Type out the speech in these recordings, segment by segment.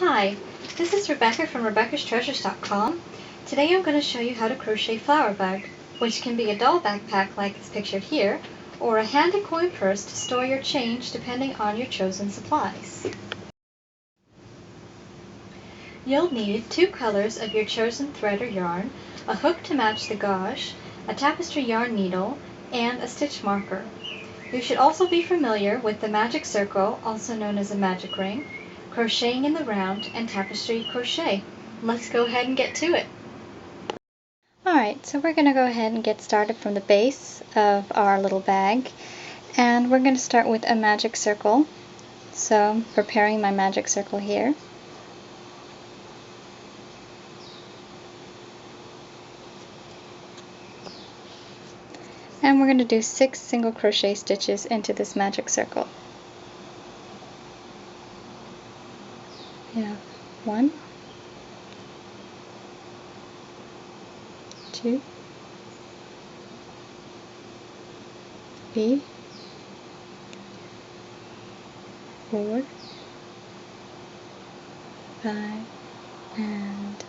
Hi, this is Rebecca from Rebecca'sTreasures.com. Today I'm going to show you how to crochet flower bag, which can be a doll backpack like is pictured here, or a handy coin purse to store your change depending on your chosen supplies. You'll need 2 colors of your chosen thread or yarn, a hook to match the gauge, a tapestry yarn needle, and a stitch marker. You should also be familiar with the magic circle, also known as a magic ring, crocheting in the round, and tapestry crochet. Let's go ahead and get to it. Alright, so we're going to go ahead and get started from the base of our little bag, and we're going to start with a magic circle. So I'm preparing my magic circle here. And we're going to do 6 single crochet stitches into this magic circle. We have 1, 2, 3, 4, 5, and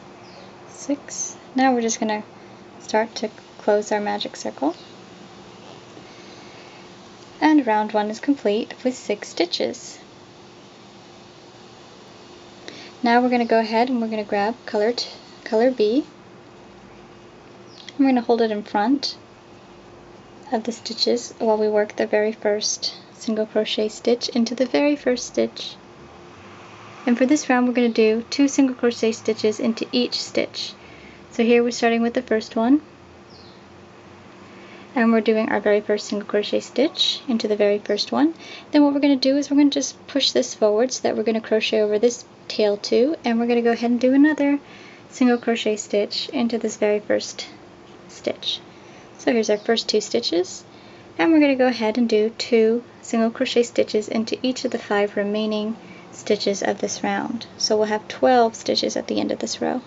6. Now we're just going to start to close our magic circle. And round 1 is complete with 6 stitches. Now we're going to go ahead and we're going to grab color B. We're going to hold it in front of the stitches while we work the very first single crochet stitch into the very first stitch. And for this round we're going to do 2 single crochet stitches into each stitch. So here we're starting with the first one, and we're doing our very first single crochet stitch into the very first one. Then what we're going to do is we're going to just push this forward so that we're going to crochet over this tail 2, and we're going to go ahead and do another single crochet stitch into this very first stitch. So here's our first 2 stitches, and we're going to go ahead and do 2 single crochet stitches into each of the 5 remaining stitches of this round. So we'll have 12 stitches at the end of this row.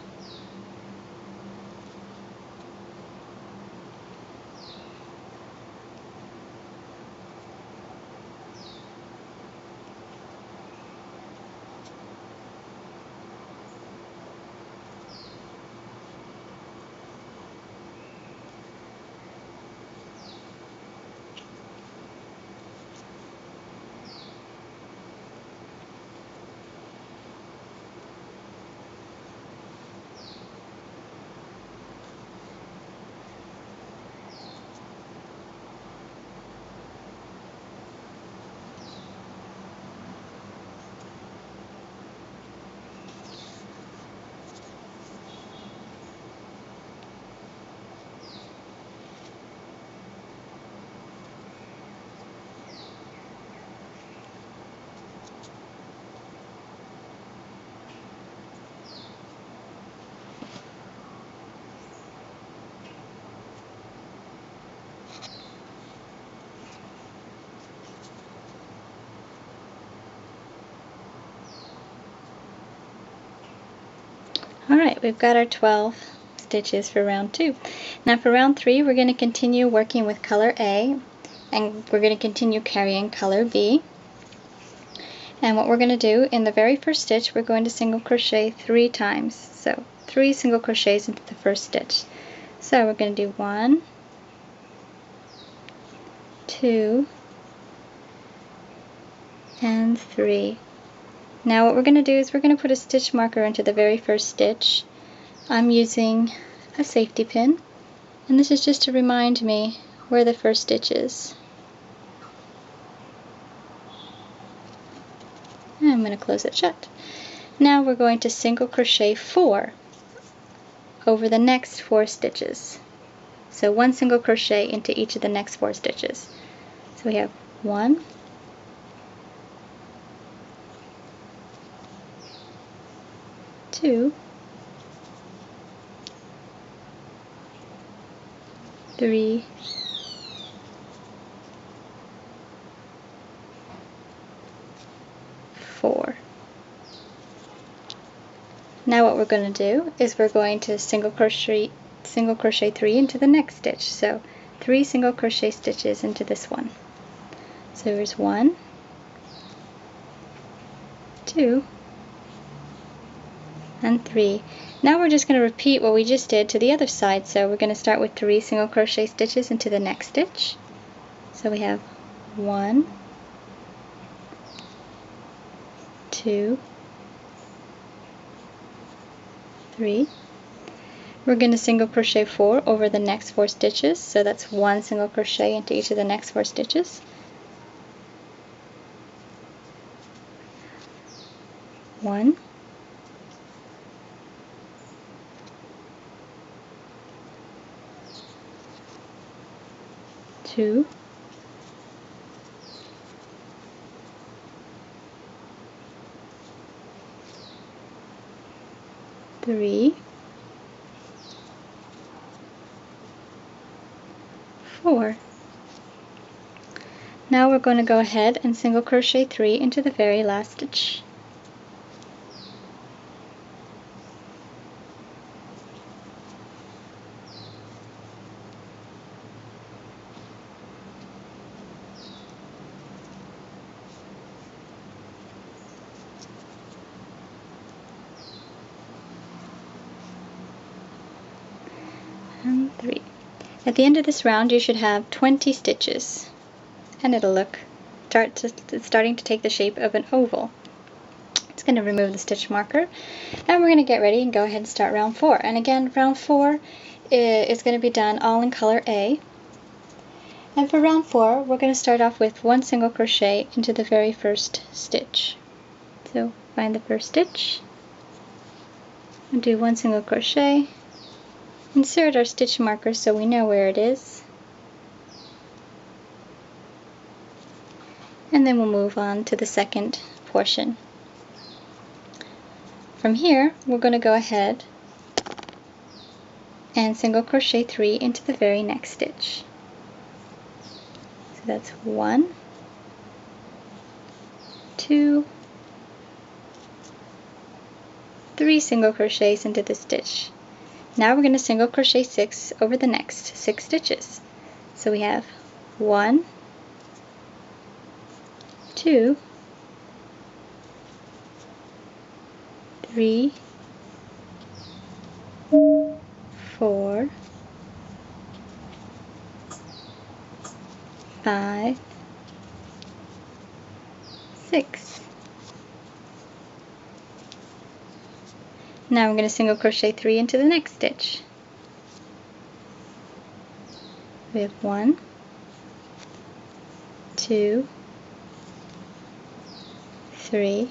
Alright, we've got our 12 stitches for round 2. Now for round 3 we're going to continue working with color A, and we're going to continue carrying color B. And what we're going to do in the very first stitch, we're going to single crochet 3 times. So 3 single crochets into the first stitch. So we're going to do 1, 2, and 3. Now what we're going to do is we're going to put a stitch marker into the very first stitch. I'm using a safety pin, and this is just to remind me where the first stitch is. And I'm going to close it shut. Now we're going to single crochet 4 over the next 4 stitches. So 1 single crochet into each of the next 4 stitches. So we have 1, 2, 3, 4. Now what we're going to do is we're going to single crochet 3 into the next stitch. So 3 single crochet stitches into this one. So there's 1, 2, and 3. Now we're just going to repeat what we just did to the other side. So we're going to start with 3 single crochet stitches into the next stitch. So we have 1, 2, 3. We're going to single crochet 4 over the next 4 stitches, so that's 1 single crochet into each of the next 4 stitches. 1, 2, 3, 4. Now we're going to go ahead and single crochet 3 into the very last stitch. And 3. At the end of this round you should have 20 stitches, and it'll look starting to take the shape of an oval. It's going to remove the stitch marker, and we're going to get ready and go ahead and start round 4. And again, round 4 is going to be done all in color A. And for round 4 we're going to start off with 1 single crochet into the very first stitch. So find the first stitch and do 1 single crochet. Insert our stitch marker so we know where it is, and then we'll move on to the second portion. From here we're going to go ahead and single crochet 3 into the very next stitch. So that's 1, 2, 3 single crochets into the stitch. Now we're going to single crochet 6 over the next 6 stitches. So we have 1, 2, 3, 4, 5, 6. Now we're going to single crochet 3 into the next stitch. We have 1, 2, 3.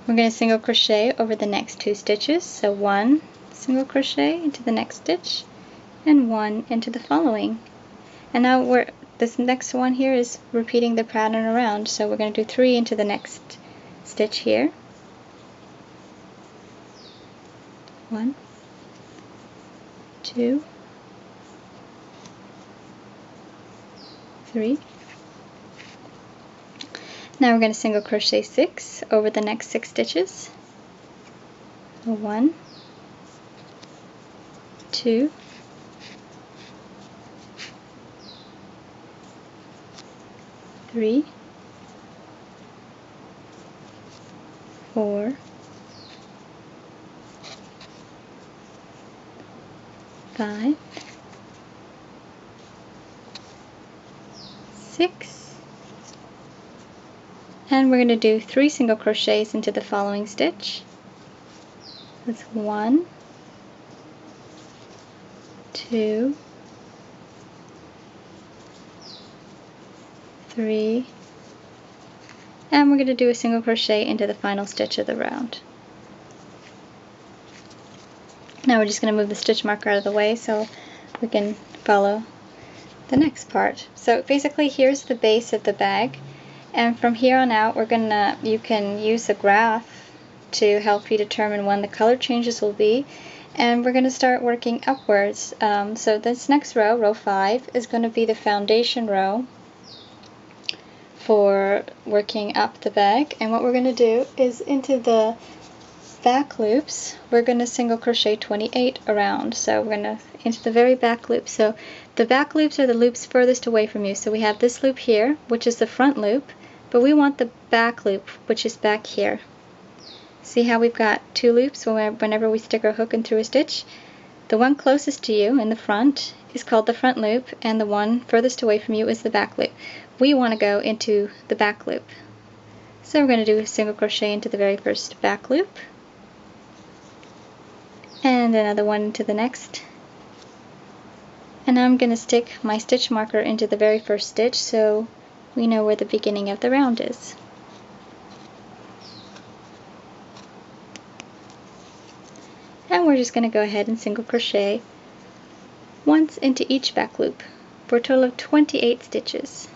We're going to single crochet over the next 2 stitches, so 1 single crochet into the next stitch and 1 into the following. And now this next one here is repeating the pattern around, so we're going to do 3 into the next stitch here. 1, 2, 3. Now we're going to single crochet 6 over the next 6 stitches. So 1, 2, 3, 4, 5, 6, and we're going to do 3 single crochets into the following stitch. That's 1, 2, 3, and we're going to do a single crochet into the final stitch of the round. Now we're just going to move the stitch marker out of the way so we can follow the next part. So basically here's the base of the bag, and from here on out you can use a graph to help you determine when the color changes will be, and we're going to start working upwards. So this next row, row 5, is going to be the foundation row for working up the bag, and what we're going to do is into the back loops we're going to single crochet 28 around. So we're going to into the very back loop. So the back loops are the loops furthest away from you. So we have this loop here, which is the front loop, but we want the back loop, which is back here. See how we've got 2 loops whenever we stick our hook in through a stitch? The one closest to you in the front is called the front loop, and the one furthest away from you is the back loop. We want to go into the back loop. So we're going to do a single crochet into the very first back loop, and another one into the next. And now I'm going to stick my stitch marker into the very first stitch so we know where the beginning of the round is. And we're just going to go ahead and single crochet once into each back loop for a total of 28 stitches.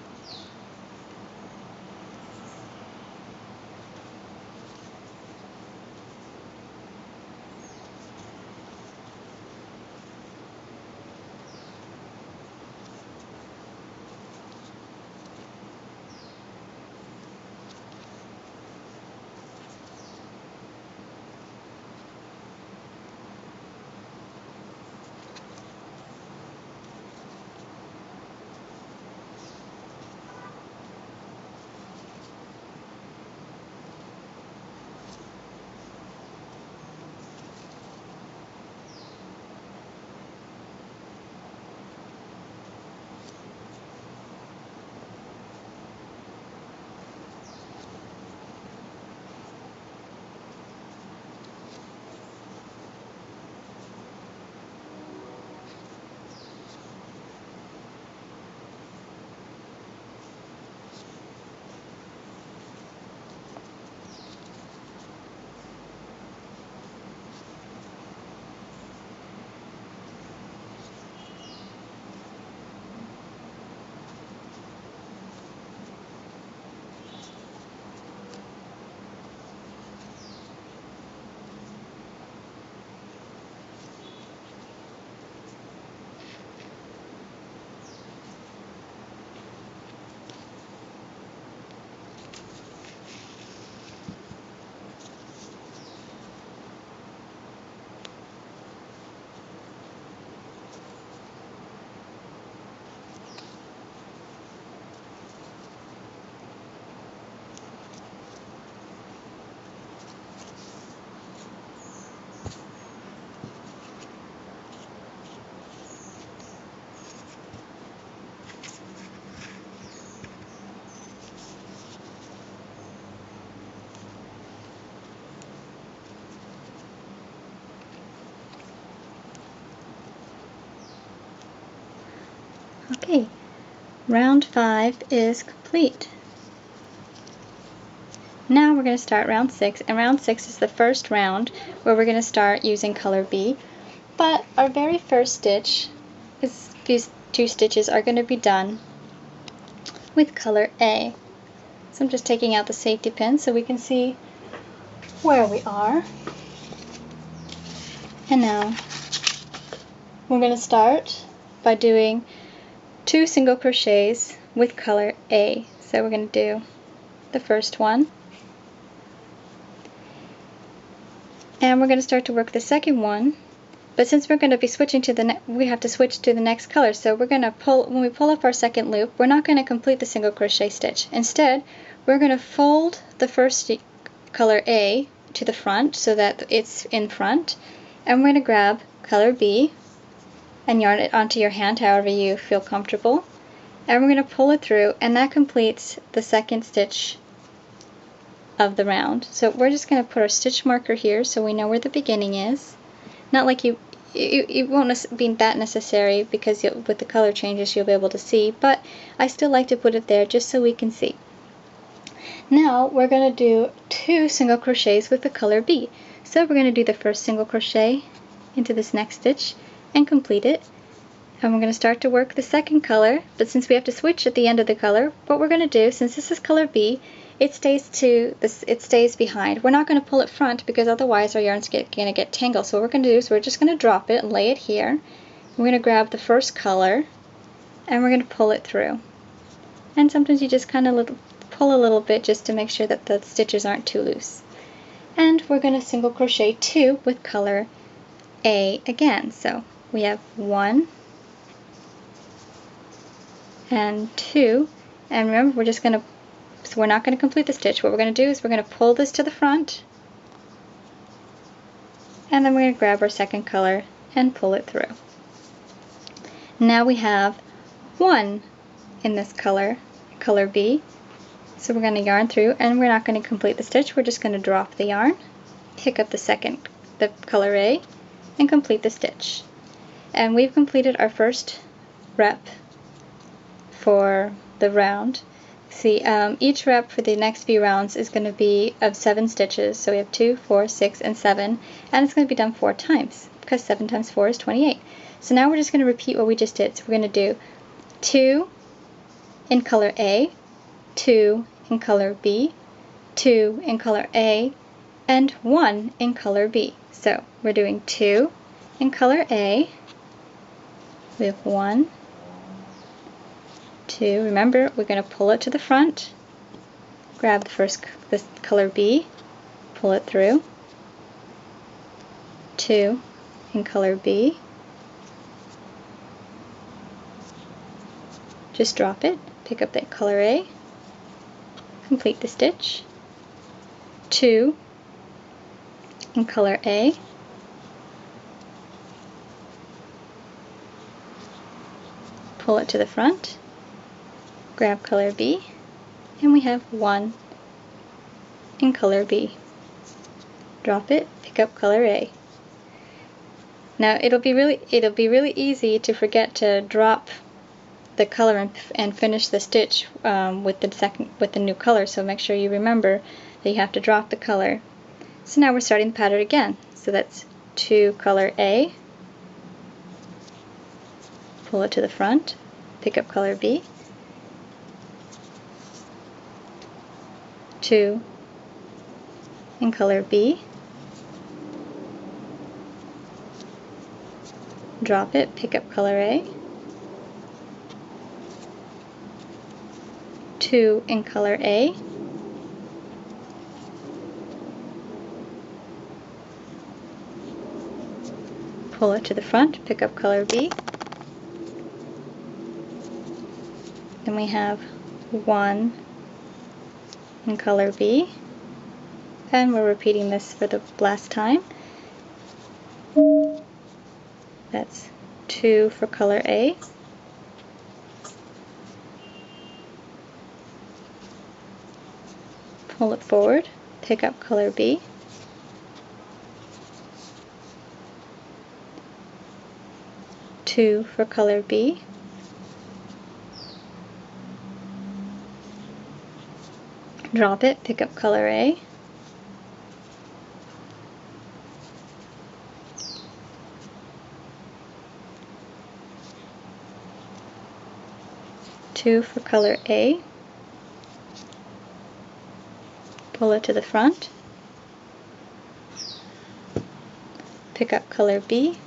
Okay, round 5 is complete. Now we're going to start round 6, and round 6 is the first round where we're going to start using color B. But our very first stitch, these 2 stitches are going to be done with color A. So I'm just taking out the safety pin so we can see where we are. And now we're going to start by doing 2 single crochets with color A. So we're going to do the first one, and we're going to start to work the second one, but since we're going to be switching to we have to switch to the next color, so we're going to when we pull up our second loop, we're not going to complete the single crochet stitch. Instead, we're going to fold the first color A to the front so that it's in front, and we're going to grab color B and yarn it onto your hand however you feel comfortable, and we're going to pull it through, and that completes the second stitch of the round. So we're just going to put our stitch marker here so we know where the beginning is. Not like it won't be that necessary because with the color changes you'll be able to see, but I still like to put it there just so we can see. Now we're going to do 2 single crochets with the color B. So we're going to do the first single crochet into this next stitch and complete it. And we're going to start to work the second color, but since we have to switch at the end of the color, what we're going to do, since this is color B, it stays behind. We're not going to pull it front because otherwise our yarn's going to get tangled. So what we're going to do is we're just going to drop it and lay it here. We're going to grab the first color and we're going to pull it through. And sometimes you just kind of pull a little bit just to make sure that the stitches aren't too loose. And we're going to single crochet 2 with color A again. So we have 1 and 2, and remember we're not going to complete the stitch. What we're going to do is we're going to pull this to the front, and then we're going to grab our second color and pull it through. Now we have 1 in this color, color B. So we're going to yarn through, and we're not going to complete the stitch. We're just going to drop the yarn, pick up the color A, and complete the stitch. And we've completed our first rep for the round. See, each rep for the next few rounds is going to be of 7 stitches. So we have 2, 4, 6, and 7, and it's going to be done 4 times because 7 times 4 is 28. So now we're just going to repeat what we just did. So we're going to do 2 in color A, 2 in color B, 2 in color A, and 1 in color B. So we're doing 2 in color A, we have 1, 2, remember we're going to pull it to the front, grab the color B, pull it through, 2 in color B, just drop it, pick up that color A, complete the stitch, 2 in color A, pull it to the front, grab color B, and we have 1 in color B. Drop it, pick up color A. Now it'll be really easy to forget to drop the color and finish the stitch with the new color. So make sure you remember that you have to drop the color. So now we're starting the pattern again. So that's 2 color A, pull it to the front, pick up color B, 2 in color B, drop it, pick up color A, 2 in color A, pull it to the front, pick up color B, then we have 1 in color B, and we're repeating this for the last time. That's 2 for color A, pull it forward, pick up color B, two for color B, drop it, pick up color A, two for color A, pull it to the front, pick up color B,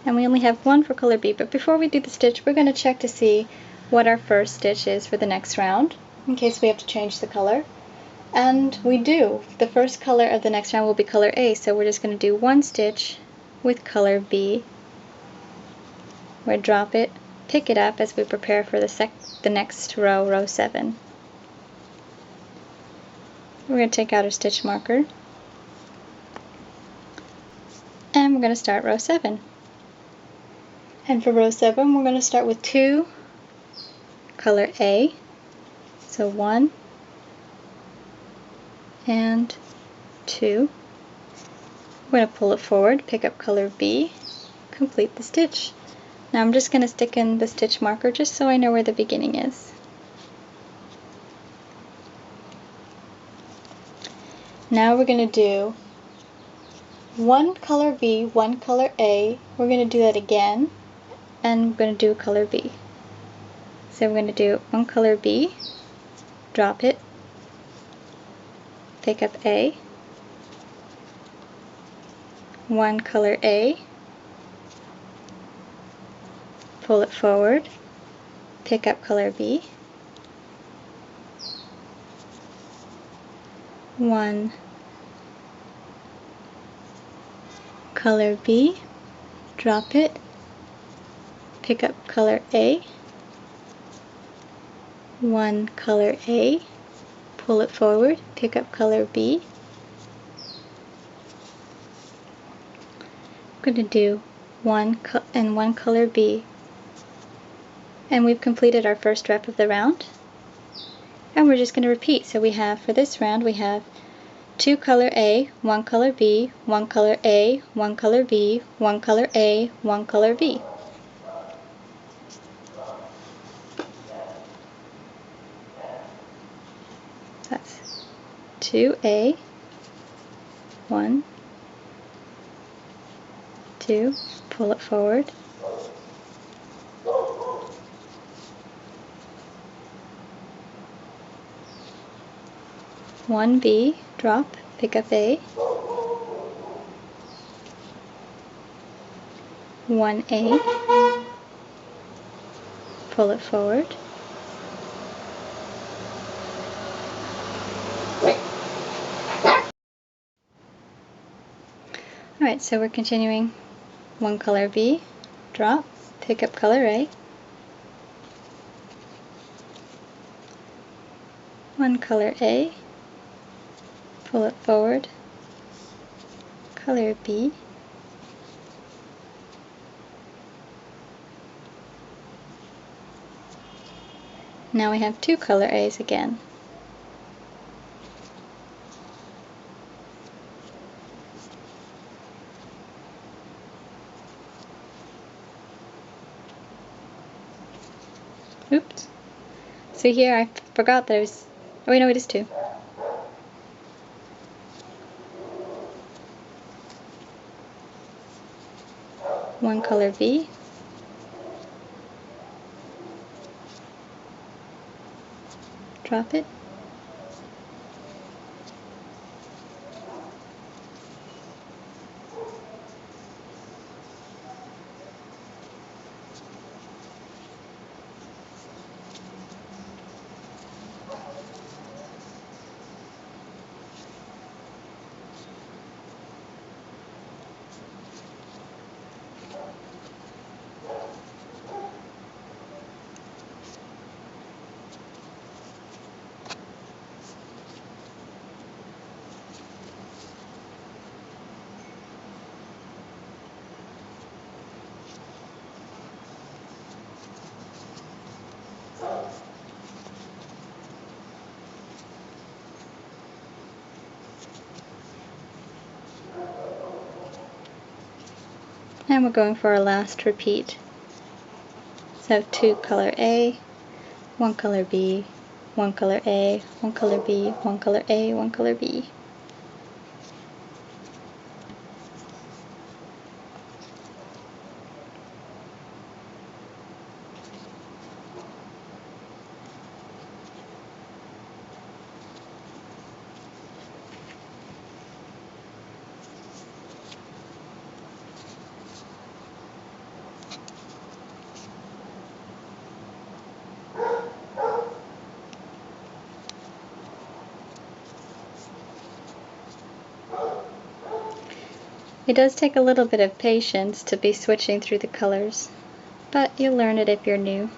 and we only have 1 for color B. But before we do the stitch, we're going to check to see what our first stitch is for the next round, in case we have to change the color. And we do. The first color of the next round will be color A, so we're just going to do 1 stitch with color B. We'll drop it, pick it up as we prepare for the next row, row 7. We're going to take out our stitch marker, and we're going to start row 7. And for row 7, we're going to start with 2 color A, so 1 and 2. We're going to pull it forward, pick up color B, complete the stitch. Now I'm just going to stick in the stitch marker just so I know where the beginning is. Now we're going to do 1 color B, 1 color A. We're going to do that again, and we're going to do color B. So we're going to do 1 color B, drop it, pick up A, 1 color A, pull it forward, pick up color B, 1 color B, drop it, pick up color A, 1 color A, pull it forward, pick up color B, going to do one color B. And we've completed our first rep of the round. And we're just going to repeat. So we have, for this round, we have 2 color A, 1 color B, 1 color A, 1 color B, 1 color A, 1 color B. That's 2A, 1, 2, pull it forward, 1B, drop, pick up A, 1A, pull it forward, alright, so we're continuing 1 color B, drop, pick up color A, 1 color A, pull it forward, color B, now we have 2 color A's again. Oops. See here, I forgot that it was, oh wait, no, it is 2. One color B, drop it, and we're going for our last repeat. So 2 color A, 1 color B, 1 color A, 1 color B, 1 color A, 1 color B. It does take a little bit of patience to be switching through the colors, but you'll learn it if you're new.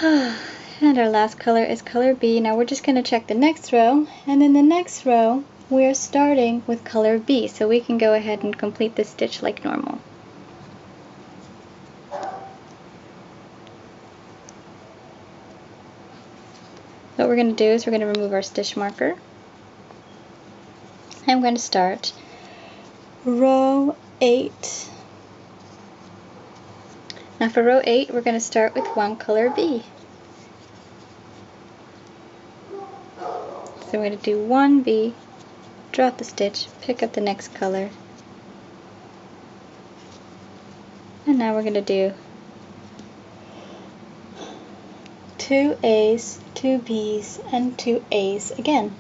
And our last color is color B. Now we're just going to check the next row, and in the next row we are starting with color B, so we can go ahead and complete this stitch like normal. What we're going to do is we're going to remove our stitch marker. I'm going to start row 8. Now for row 8, we're going to start with 1 color B. So we're going to do 1B, drop the stitch, pick up the next color, and now we're going to do 2 A's, 2 B's, and 2 A's again.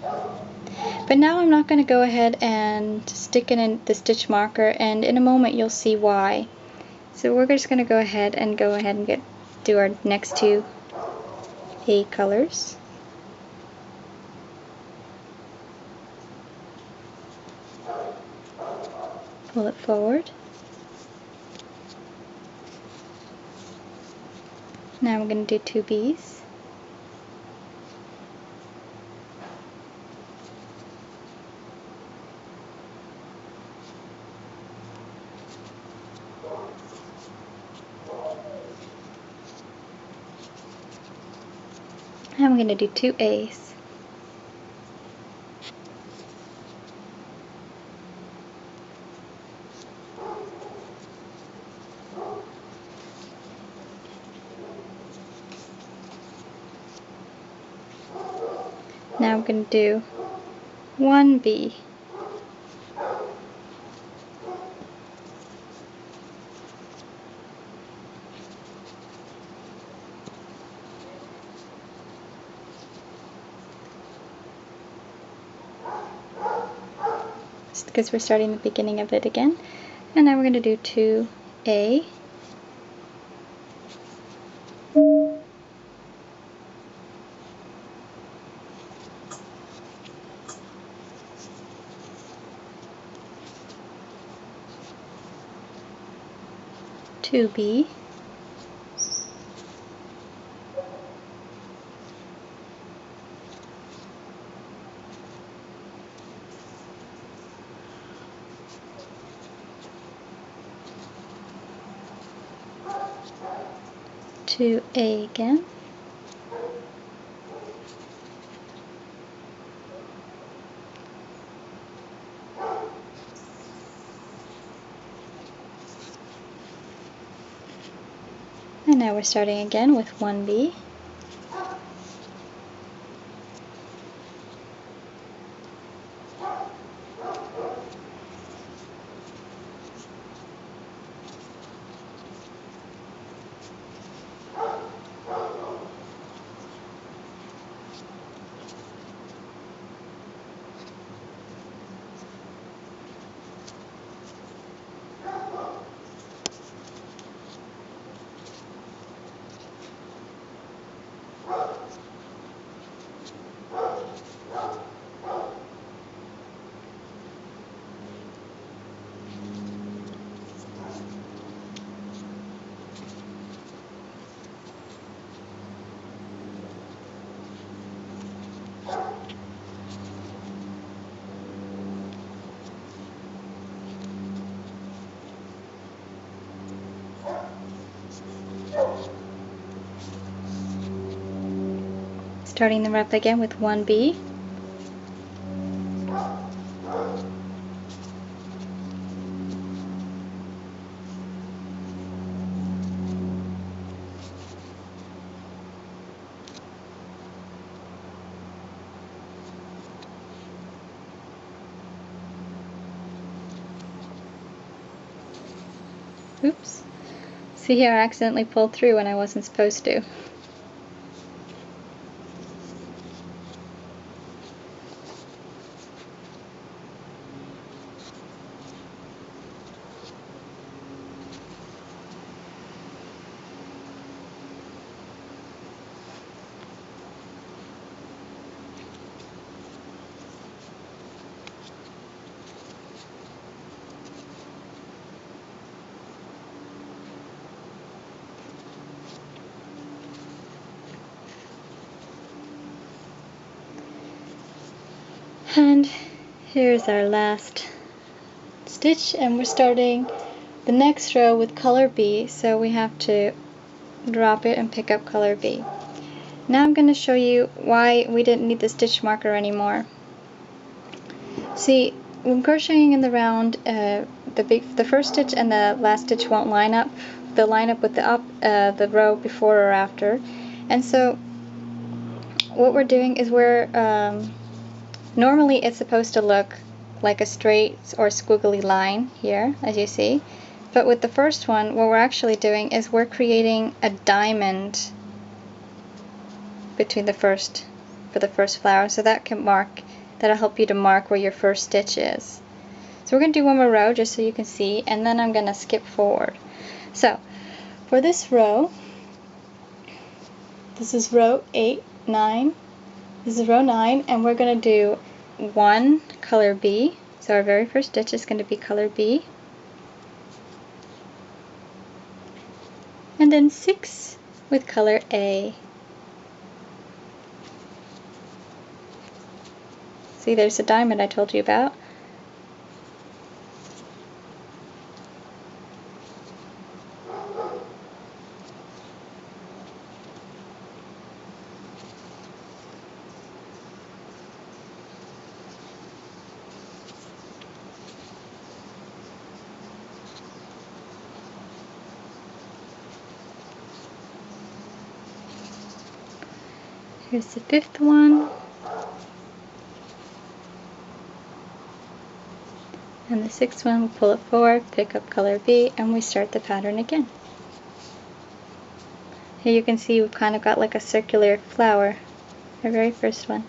But now I'm not going to go ahead and stick it in the stitch marker, and in a moment you'll see why. So we're just going to go ahead and do our next 2 A colors. Pull it forward. Now we're going to do 2 B's. I'm going to do 2 A's. Now I'm going to do 1 B. Just because we're starting the beginning of it again. And now we're going to do 2 A. Two B. To A again. And now we're starting again with 1B. Starting the wrap again with 1B. Oops. See here, I accidentally pulled through when I wasn't supposed to. And here's our last stitch, and we're starting the next row with color B, so we have to drop it and pick up color B. Now I'm going to show you why we didn't need the stitch marker anymore. See, when crocheting in the round, the first stitch and the last stitch won't line up. They'll line up with the row before or after. And so what we're doing is normally it's supposed to look like a straight or squiggly line here, as you see. But with the first one, what we're actually doing is we're creating a diamond between for the first flower, so that'll help you to mark where your first stitch is. So we're going to do one more row just so you can see, and then I'm going to skip forward. So for this row, this is row 8, 9. This is row 9, and we're going to do 1 color B. So our very first stitch is going to be color B. And then 6 with color A. See, there's the diamond I told you about. Here's the 5th one. And the 6th one, we'll pull it forward, pick up color B, and we start the pattern again. Here you can see we've kind of got like a circular flower, the very first one.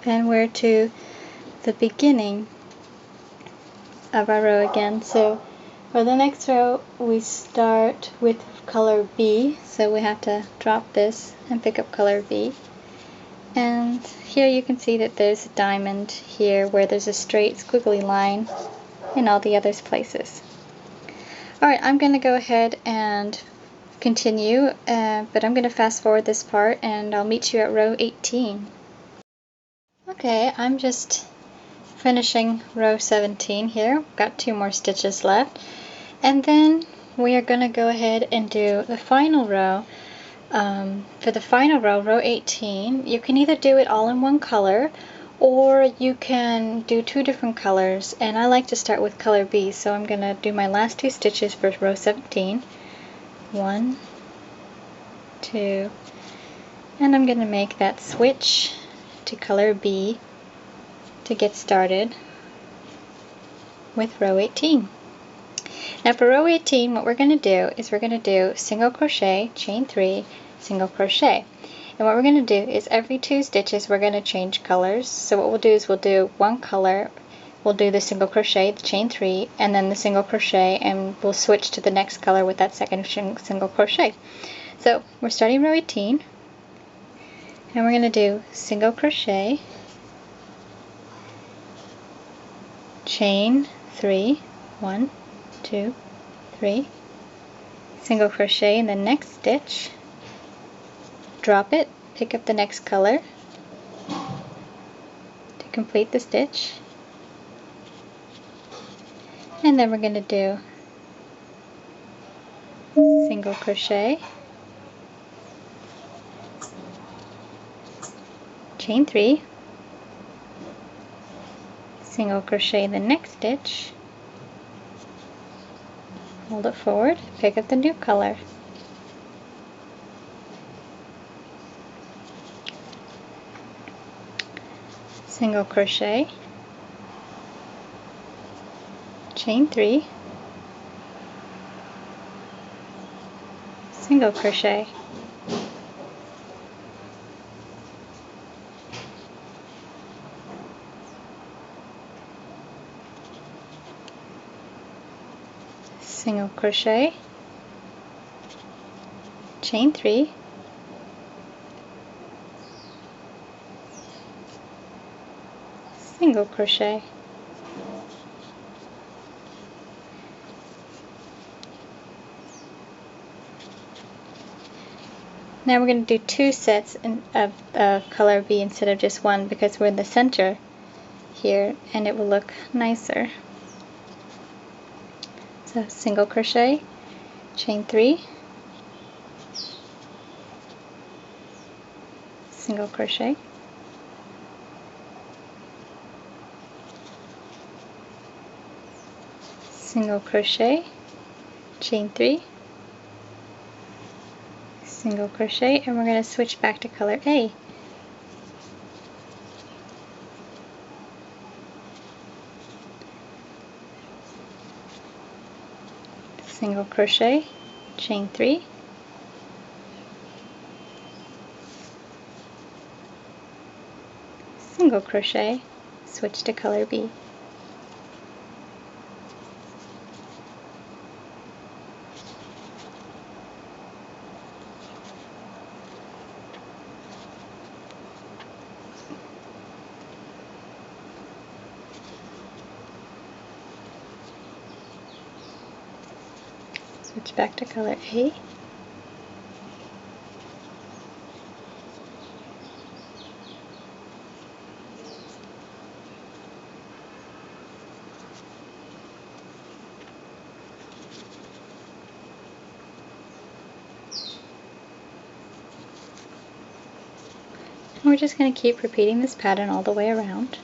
And we're to the beginning of our row again. So for the next row we start with color B, so we have to drop this and pick up color B. And here you can see that there's a diamond here where there's a straight squiggly line in all the other places. Alright, I'm going to go ahead and continue, but I'm going to fast forward this part and I'll meet you at row 18. Okay, I'm just finishing row 17 here. Got 2 more stitches left. And then we are going to go ahead and do the final row. For the final row, row 18, you can either do it all in one color or you can do 2 different colors. And I like to start with color B, so I'm going to do my last 2 stitches for row 17. 1, 2, and I'm going to make that switch to color B to get started with row 18. Now for row 18, what we're going to do is we're going to do single crochet, chain 3, single crochet. And what we're going to do is every 2 stitches we're going to change colors. So what we'll do is we'll do one color, we'll do the single crochet, the chain 3, and then the single crochet, and we'll switch to the next color with that second single crochet. So we're starting row 18, and we're going to do single crochet, chain 3, 1, 2, 3, single crochet in the next stitch, drop it, pick up the next color to complete the stitch, and then we're going to do single crochet, chain 3, single crochet in the next stitch, hold it forward, pick up the new color, single crochet, chain 3, single crochet, single crochet, chain 3, single crochet, now we're going to do 2 sets of color B instead of just one, because we're in the center here and it will look nicer. So single crochet, chain 3, single crochet, single crochet, chain 3, single crochet, and we're going to switch back to color A. Single crochet, chain 3, single crochet, switch to color B. Switch back to color A. And we're just going to keep repeating this pattern all the way around.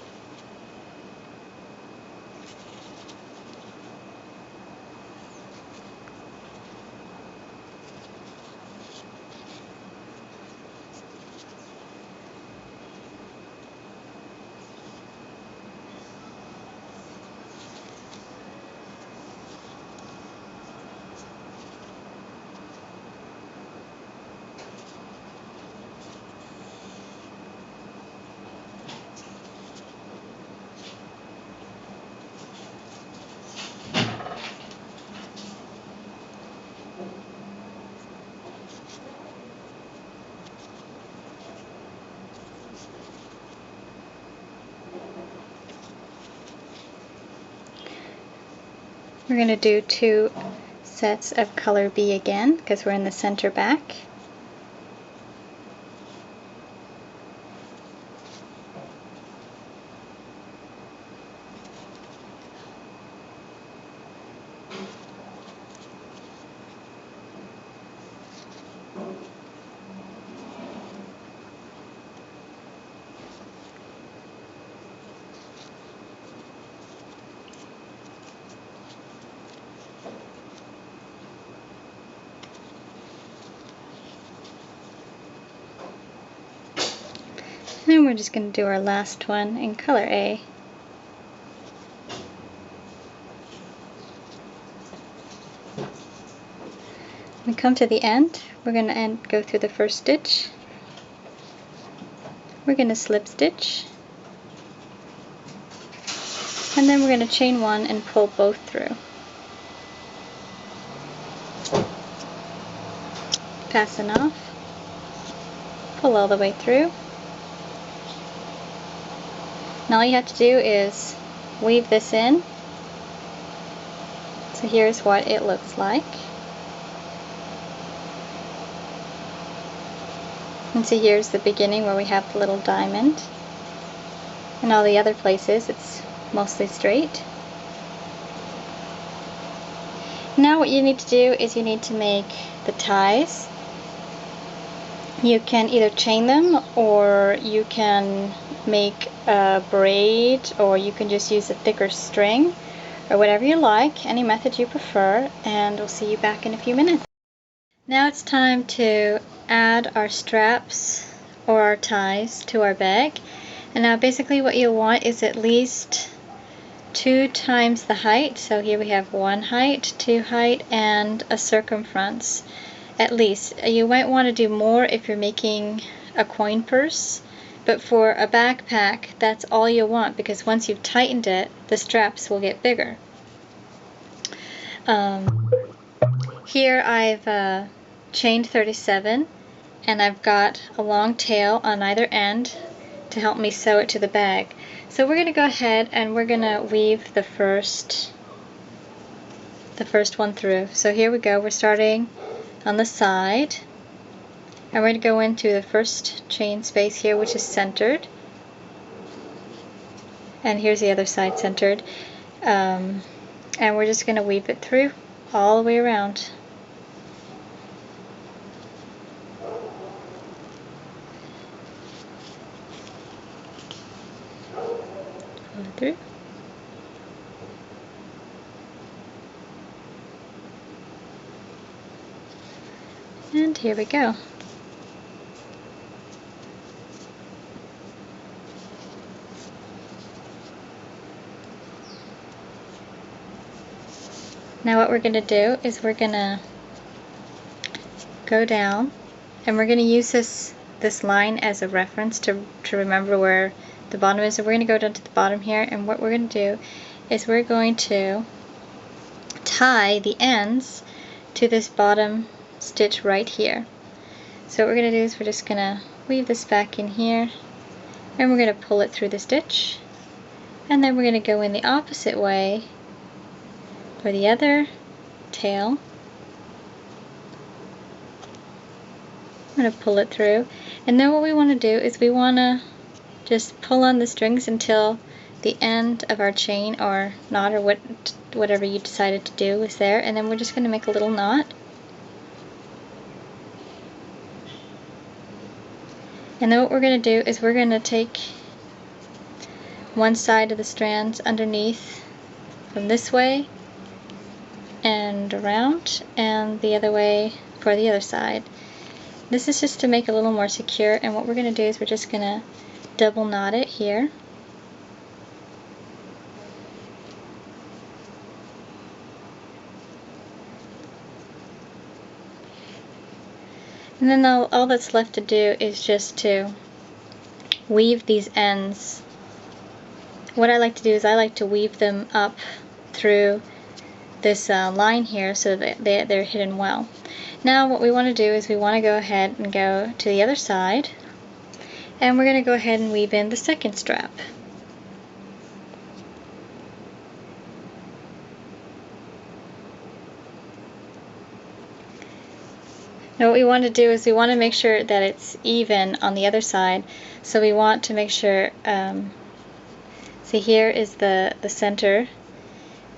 We're going to do 2 sets of color B again because we're in the center back. And we're just going to do our last one in color A. When we come to the end, we're going to go through the first stitch. We're going to slip stitch. And then we're going to chain 1 and pull both through. Fasten off. Pull all the way through. And all you have to do is weave this in. So here's what it looks like. And see, here's the beginning where we have the little diamond. And all the other places it's mostly straight. Now what you need to do is you need to make the ties. You can either chain them, or you can make a braid, or you can just use a thicker string, or whatever you like, any method you prefer, and we'll see you back in a few minutes. Now it's time to add our straps or our ties to our bag. And now basically what you'll want is at least 2 times the height. So here we have 1 height, 2 height, and a circumference. At least. You might want to do more if you're making a coin purse, but for a backpack, that's all you want, because once you've tightened it, the straps will get bigger. Here I've chained 37, and I've got a long tail on either end to help me sew it to the bag. So we're going to go ahead and we're going to weave the first one through. So here we go. We're starting on the side, and we're going to go into the first chain space here, which is centered, and here's the other side centered, and we're just going to weave it through all the way around. Pull it through. And here we go. Now what we're going to do is we're going to go down, and we're going to use this line as a reference to remember where the bottom is. So we're going to go down to the bottom here, and what we're going to do is we're going to tie the ends to this bottom stitch right here. So what we're going to do is we're just going to weave this back in here, and we're going to pull it through the stitch, and then we're going to go in the opposite way for the other tail. I'm going to pull it through, and then what we want to do is we want to just pull on the strings until the end of our chain or knot or whatever you decided to do is there, and then we're just going to make a little knot. And then what we're going to do is we're going to take one side of the strands underneath from this way and around, and the other way for the other side. This is just to make it a little more secure, and what we're going to do is we're just going to double knot it here. And then all that's left to do is just to weave these ends. What I like to do is I like to weave them up through this line here so that they're hidden well. Now what we want to do is we want to go ahead and go to the other side, and we're going to go ahead and weave in the second strap. Now what we want to do is we want to make sure that it's even on the other side. So we want to make sure, see here is the center,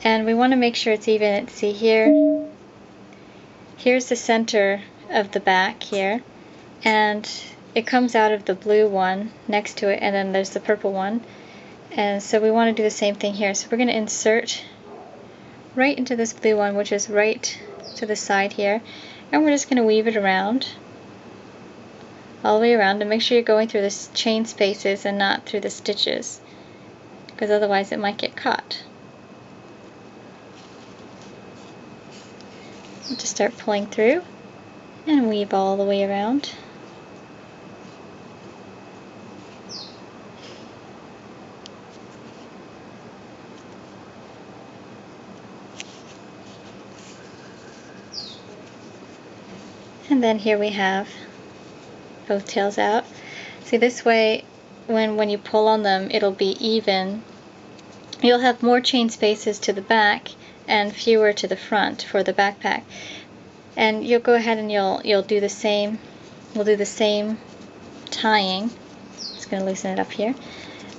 and we want to make sure it's even. See here, here's the center of the back here, and it comes out of the blue one next to it, and then there's the purple one. And so we want to do the same thing here. So we're going to insert right into this blue one, which is right to the side here. And we're just going to weave it around, all the way around, and make sure you're going through the chain spaces and not through the stitches, because otherwise it might get caught. We'll just start pulling through and weave all the way around. And then here we have both tails out. See, this way when you pull on them, it'll be even. You'll have more chain spaces to the back and fewer to the front for the backpack. And you'll go ahead and you'll do the same. We'll do the same tying. Just going to loosen it up here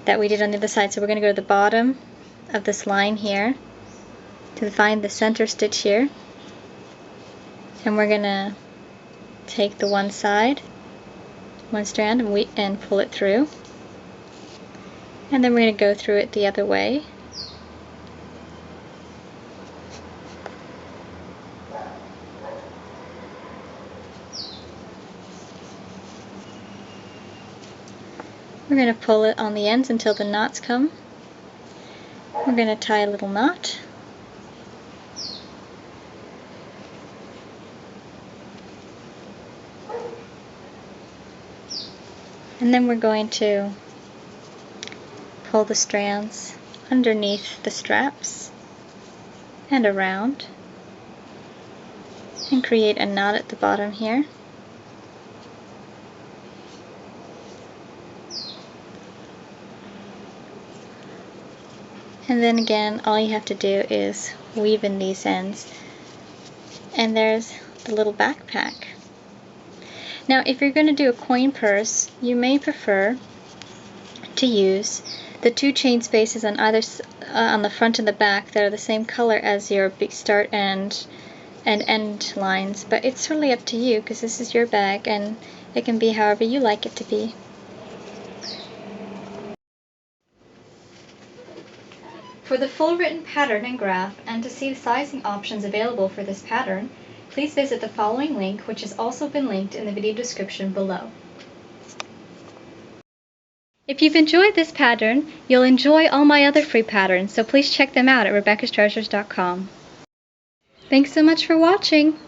that we did on the other side. So we're going to go to the bottom of this line here to find the center stitch here, and we're going to take the one side, one strand, and pull it through, and then we're going to go through it the other way. We're going to pull it on the ends until the knots come. We're going to tie a little knot. And then we're going to pull the strands underneath the straps and around and create a knot at the bottom here. And then again, all you have to do is weave in these ends. And there's the little backpack. Now, if you're going to do a coin purse, you may prefer to use the 2 chain spaces on either on the front and the back that are the same color as your big start and end lines. But it's totally up to you because this is your bag and it can be however you like it to be. For the full written pattern and graph, and to see the sizing options available for this pattern, please visit the following link, which has also been linked in the video description below. If you've enjoyed this pattern, you'll enjoy all my other free patterns, so please check them out at Rebecca'sTreasures.com. Thanks so much for watching!